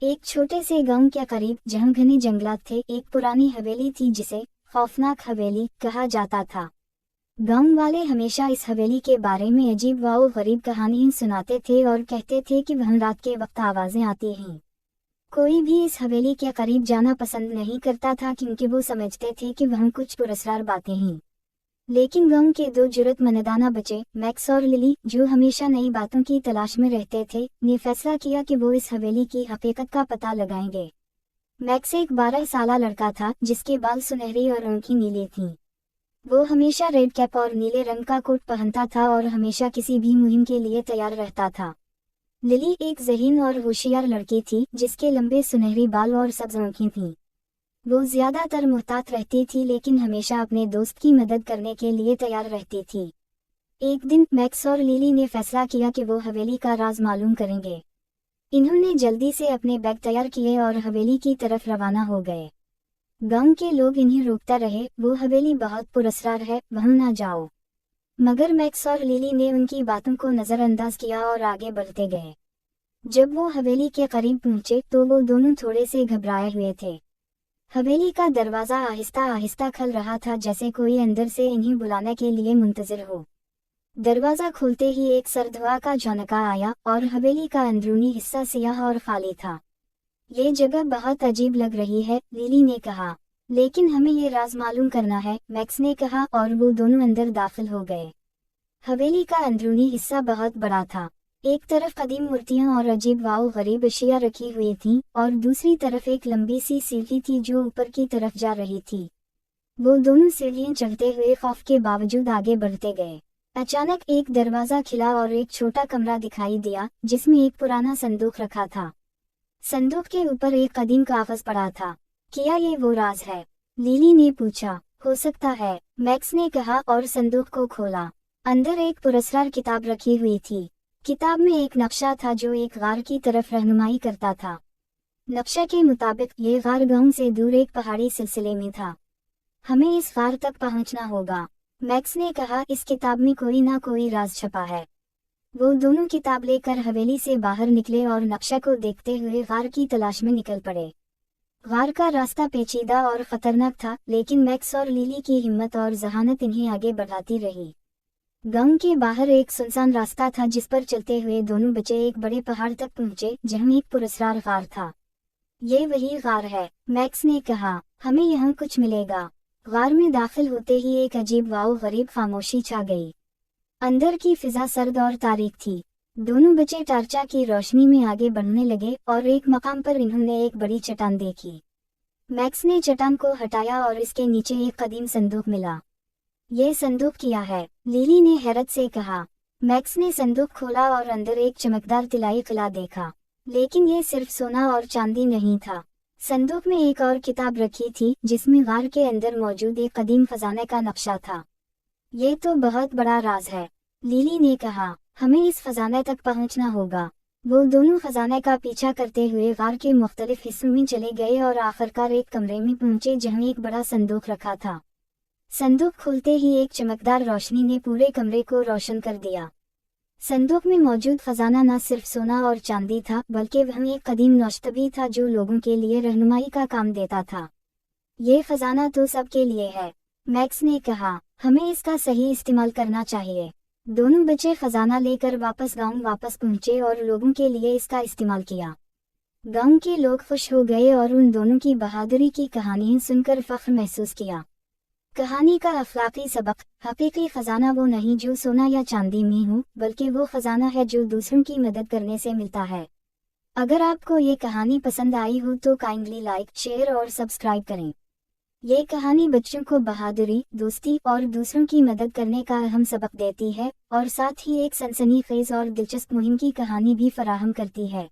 एक छोटे से गांव के करीब जहां घने जंगलात थे, एक पुरानी हवेली थी जिसे खौफनाक हवेली कहा जाता था। गांव वाले हमेशा इस हवेली के बारे में अजीब व गरीब कहानियां सुनाते थे और कहते थे कि वहां रात के वक्त आवाजें आती हैं। कोई भी इस हवेली के करीब जाना पसंद नहीं करता था क्योंकि वो समझते थे कि वहां कुछ पुरस्कार बातें हैं। लेकिन गांव के दो जरूरतमंदाना बच्चे मैक्स और लिली, जो हमेशा नई बातों की तलाश में रहते थे, ने फैसला किया कि वो इस हवेली की हकीकत का पता लगाएंगे। मैक्स एक 12 साला लड़का था जिसके बाल सुनहरी और आंखें नीली थीं। वो हमेशा रेड कैप और नीले रंग का कोट पहनता था और हमेशा किसी भी मुहिम के लिए तैयार रहता था। लिली एक ज़हीन और होशियार लड़की थी जिसके लंबे सुनहरी बाल और सब्ज आंखें थीं। वो ज्यादातर मुहतात रहती थी लेकिन हमेशा अपने दोस्त की मदद करने के लिए तैयार रहती थी। एक दिन मैक्स और लिली ने फैसला किया कि वो हवेली का राज मालूम करेंगे। इन्होंने जल्दी से अपने बैग तैयार किए और हवेली की तरफ रवाना हो गए। गांव के लोग इन्हें रोकता रहे, वो हवेली बहुत पुरस्कार है, वहां ना जाओ। मगर मैक्स और लिली ने उनकी बातों को नजरअंदाज किया और आगे बढ़ते गए। जब वो हवेली के करीब पहुंचे तो वो दोनों थोड़े से घबराए हुए थे। हवेली का दरवाजा आहिस्ता आहिस्ता खुल रहा था, जैसे कोई अंदर से इन्हें बुलाने के लिए मुंतजिर हो। दरवाजा खुलते ही एक सर्द हवा का झोंका आया और हवेली का अंदरूनी हिस्सा सियाह और खाली था। ये जगह बहुत अजीब लग रही है, लिली ने कहा। लेकिन हमें ये राज मालूम करना है, मैक्स ने कहा, और वो दोनों अंदर दाखिल हो गए। हवेली का अंदरूनी हिस्सा बहुत बड़ा था। एक तरफ कदीम मूर्तियां और अजीब व गरीब अशिया रखी हुई थीं और दूसरी तरफ एक लंबी सी सीढ़ी थी जो ऊपर की तरफ जा रही थी। वो दोनों सीढ़ियां चढ़ते हुए खौफ के बावजूद आगे बढ़ते गए। अचानक एक दरवाजा खिला और एक छोटा कमरा दिखाई दिया जिसमें एक पुराना संदूक रखा था। संदूक के ऊपर एक कदीम कागज पड़ा था। क्या ये वो राज है? लिली ने पूछा। हो सकता है, मैक्स ने कहा और संदूक को खोला। अंदर एक पुरस्कार किताब रखी हुई थी। किताब में एक नक्शा था जो एक गार की तरफ रहनुमाई करता था। नक्शे के मुताबिक ये गार गांव से दूर एक पहाड़ी सिलसिले में था। हमें इस गार तक पहुंचना होगा, मैक्स ने कहा। इस किताब में कोई ना कोई राज छपा है। वो दोनों किताब लेकर हवेली से बाहर निकले और नक्शे को देखते हुए गार की तलाश में निकल पड़े। गार का रास्ता पेचीदा और खतरनाक था, लेकिन मैक्स और लिली की हिम्मत और जहानत इन्हें आगे बढ़ाती रही। गांव के बाहर एक सुनसान रास्ता था जिस पर चलते हुए दोनों बच्चे एक बड़े पहाड़ तक पहुंचे जहां एक पुरस्कार गार था। ये वही गार है, मैक्स ने कहा। हमें यहाँ कुछ मिलेगा। गार में दाखिल होते ही एक अजीब व गरीब खामोशी छा गई। अंदर की फिजा सर्द और तारीक थी। दोनों बच्चे टार्चा की रोशनी में आगे बढ़ने लगे और एक मकाम पर इन्होंने एक बड़ी चट्टान देखी। मैक्स ने चट्टान को हटाया और इसके नीचे एक कदीम संदूक मिला। ये संदूक क्या है? लिली ने हैरत से कहा। मैक्स ने संदूक खोला और अंदर एक चमकदार तिलाई किला देखा। लेकिन ये सिर्फ सोना और चांदी नहीं था। संदूक में एक और किताब रखी थी जिसमें गार के अंदर मौजूद एक कदीम खजाने का नक्शा था। ये तो बहुत बड़ा राज है, लिली ने कहा। हमें इस खजाने तक पहुंचना होगा। वो दोनों खजाने का पीछा करते हुए गार के मुख्तलिफ हिस्सों में चले गए और आखिरकार एक कमरे में पहुंचे जहां एक बड़ा संदूक रखा था। संदूक खुलते ही एक चमकदार रोशनी ने पूरे कमरे को रोशन कर दिया। संदूक में मौजूद खजाना न सिर्फ सोना और चांदी था बल्कि वह एक कदीम नौश्त भी था जो लोगों के लिए रहनुमाई का काम देता था। ये खजाना तो सबके लिए है, मैक्स ने कहा। हमें इसका सही इस्तेमाल करना चाहिए। दोनों बच्चे खजाना लेकर गांव वापस पहुंचे और लोगों के लिए इसका इस्तेमाल किया। गांव के लोग खुश हो गए और उन दोनों की बहादुरी की कहानियां सुनकर फख्र महसूस किया। कहानी का अखलाकी सबक: हकीकी खजाना वो नहीं जो सोना या चांदी में हो, बल्कि वो खजाना है जो दूसरों की मदद करने से मिलता है। अगर आपको ये कहानी पसंद आई हो तो काइंडली लाइक, शेयर और सब्सक्राइब करें। ये कहानी बच्चों को बहादुरी, दोस्ती और दूसरों की मदद करने का अहम सबक देती है और साथ ही एक सनसनीखेज और दिलचस्प मुहिम की कहानी भी फराहम करती है।